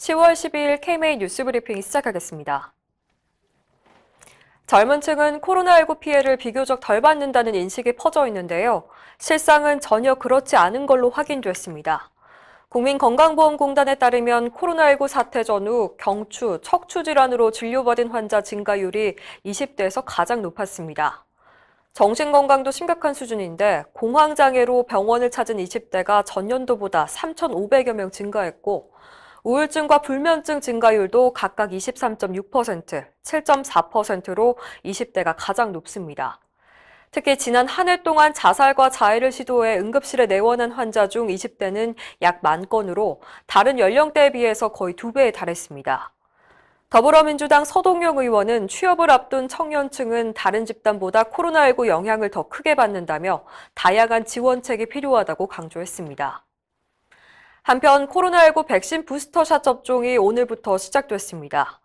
10월 12일 KMA 뉴스브리핑 시작하겠습니다. 젊은 층은 코로나19 피해를 비교적 덜 받는다는 인식이 퍼져 있는데요. 실상은 전혀 그렇지 않은 걸로 확인됐습니다. 국민건강보험공단에 따르면 코로나19 사태 전후 경추, 척추 질환으로 진료받은 환자 증가율이 20대에서 가장 높았습니다. 정신건강도 심각한 수준인데 공황장애로 병원을 찾은 20대가 전년도보다 3,500여 명 증가했고 우울증과 불면증 증가율도 각각 23.6%, 7.4%로 20대가 가장 높습니다. 특히 지난 한 해 동안 자살과 자해를 시도해 응급실에 내원한 환자 중 20대는 약 10,000건으로 다른 연령대에 비해서 거의 2배에 달했습니다. 더불어민주당 서동영 의원은 취업을 앞둔 청년층은 다른 집단보다 코로나19 영향을 더 크게 받는다며 다양한 지원책이 필요하다고 강조했습니다. 한편 코로나19 백신 부스터샷 접종이 오늘부터 시작됐습니다.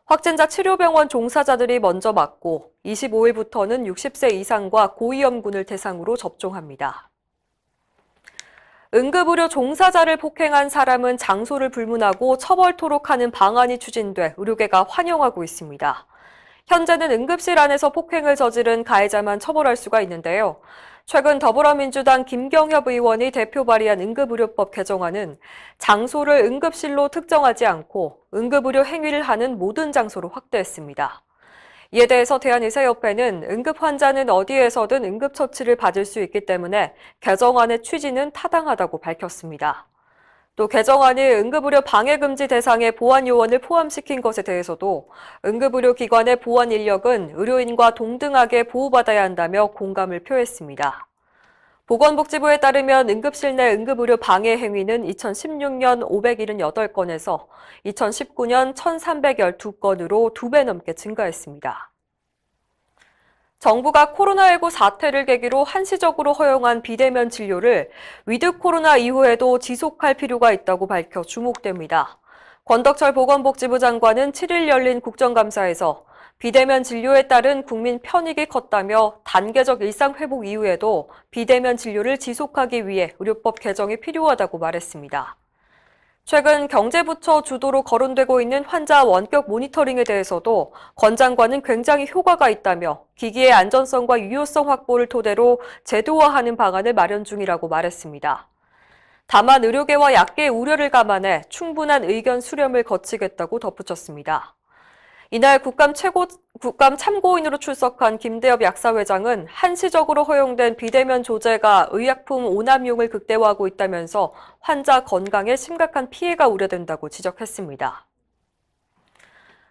확진자 치료병원 종사자들이 먼저 맞고 25일부터는 60세 이상과 고위험군을 대상으로 접종합니다. 응급의료 종사자를 폭행한 사람은 장소를 불문하고 처벌토록 하는 방안이 추진돼 의료계가 환영하고 있습니다. 현재는 응급실 안에서 폭행을 저지른 가해자만 처벌할 수가 있는데요. 최근 더불어민주당 김경협 의원이 대표 발의한 응급의료법 개정안은 장소를 응급실로 특정하지 않고 응급의료 행위를 하는 모든 장소로 확대했습니다. 이에 대해서 대한의사협회는 응급 환자는 어디에서든 응급처치를 받을 수 있기 때문에 개정안의 취지는 타당하다고 밝혔습니다. 또 개정안이 응급의료 방해금지 대상에 보안요원을 포함시킨 것에 대해서도 응급의료기관의 보안 인력은 의료인과 동등하게 보호받아야 한다며 공감을 표했습니다. 보건복지부에 따르면 응급실 내 응급의료 방해 행위는 2016년 578건에서 2019년 1312건으로 2배 넘게 증가했습니다. 정부가 코로나19 사태를 계기로 한시적으로 허용한 비대면 진료를 위드 코로나 이후에도 지속할 필요가 있다고 밝혀 주목됩니다. 권덕철 보건복지부 장관은 7일 열린 국정감사에서 비대면 진료에 따른 국민 편익이 컸다며 단계적 일상 회복 이후에도 비대면 진료를 지속하기 위해 의료법 개정이 필요하다고 말했습니다. 최근 경제부처 주도로 거론되고 있는 환자 원격 모니터링에 대해서도 권 장관은 굉장히 효과가 있다며 기기의 안전성과 유효성 확보를 토대로 제도화하는 방안을 마련 중이라고 말했습니다. 다만 의료계와 약계의 우려를 감안해 충분한 의견 수렴을 거치겠다고 덧붙였습니다. 이날 국감 참고인으로 출석한 김대엽 약사회장은 한시적으로 허용된 비대면 조제가 의약품 오남용을 극대화하고 있다면서 환자 건강에 심각한 피해가 우려된다고 지적했습니다.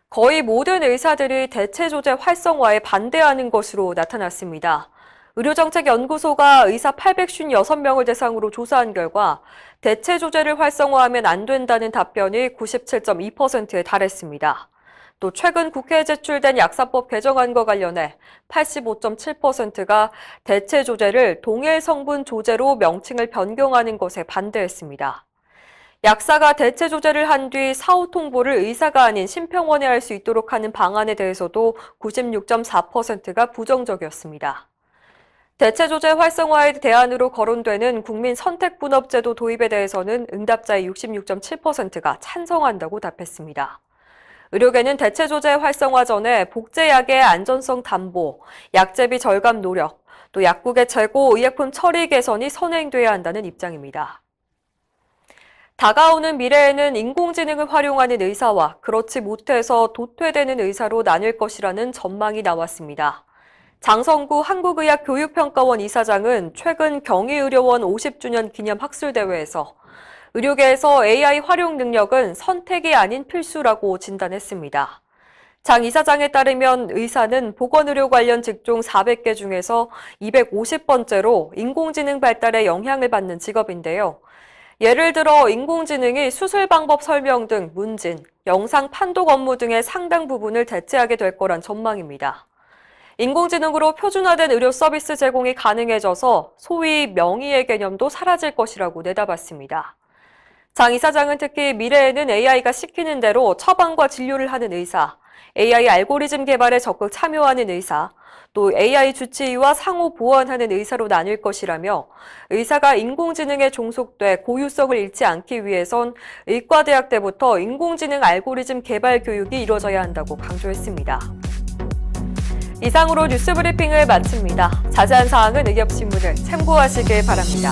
거의 모든 의사들이 대체 조제 활성화에 반대하는 것으로 나타났습니다. 의료정책연구소가 의사 856명을 대상으로 조사한 결과 대체 조제를 활성화하면 안 된다는 답변이 97.2%에 달했습니다. 또 최근 국회에 제출된 약사법 개정안과 관련해 85.7%가 대체 조제를 동일 성분 조제로 명칭을 변경하는 것에 반대했습니다. 약사가 대체 조제를 한 뒤 사후 통보를 의사가 아닌 심평원에 할 수 있도록 하는 방안에 대해서도 96.4%가 부정적이었습니다. 대체 조제 활성화의 대안으로 거론되는 국민 선택분업제도 도입에 대해서는 응답자의 66.7%가 찬성한다고 답했습니다. 의료계는 대체 조제 활성화 전에 복제약의 안전성 담보, 약제비 절감 노력, 또 약국의 재고, 의약품 처리 개선이 선행돼야 한다는 입장입니다. 다가오는 미래에는 인공지능을 활용하는 의사와 그렇지 못해서 도태되는 의사로 나뉠 것이라는 전망이 나왔습니다. 장성구 한국의학교육평가원 이사장은 최근 경희의료원 50주년 기념 학술대회에서 의료계에서 AI 활용 능력은 선택이 아닌 필수라고 진단했습니다. 장 이사장에 따르면 의사는 보건의료 관련 직종 400개 중에서 250번째로 인공지능 발달에 영향을 받는 직업인데요. 예를 들어 인공지능이 수술 방법 설명 등 문진, 영상 판독 업무 등의 상당 부분을 대체하게 될 거란 전망입니다. 인공지능으로 표준화된 의료 서비스 제공이 가능해져서 소위 명의의 개념도 사라질 것이라고 내다봤습니다. 장 이사장은 특히 미래에는 AI가 시키는 대로 처방과 진료를 하는 의사, AI 알고리즘 개발에 적극 참여하는 의사, 또 AI 주치의와 상호 보완하는 의사로 나뉠 것이라며 의사가 인공지능에 종속돼 고유성을 잃지 않기 위해선 의과대학 때부터 인공지능 알고리즘 개발 교육이 이루어져야 한다고 강조했습니다. 이상으로 뉴스 브리핑을 마칩니다. 자세한 사항은 의협신문을 참고하시길 바랍니다.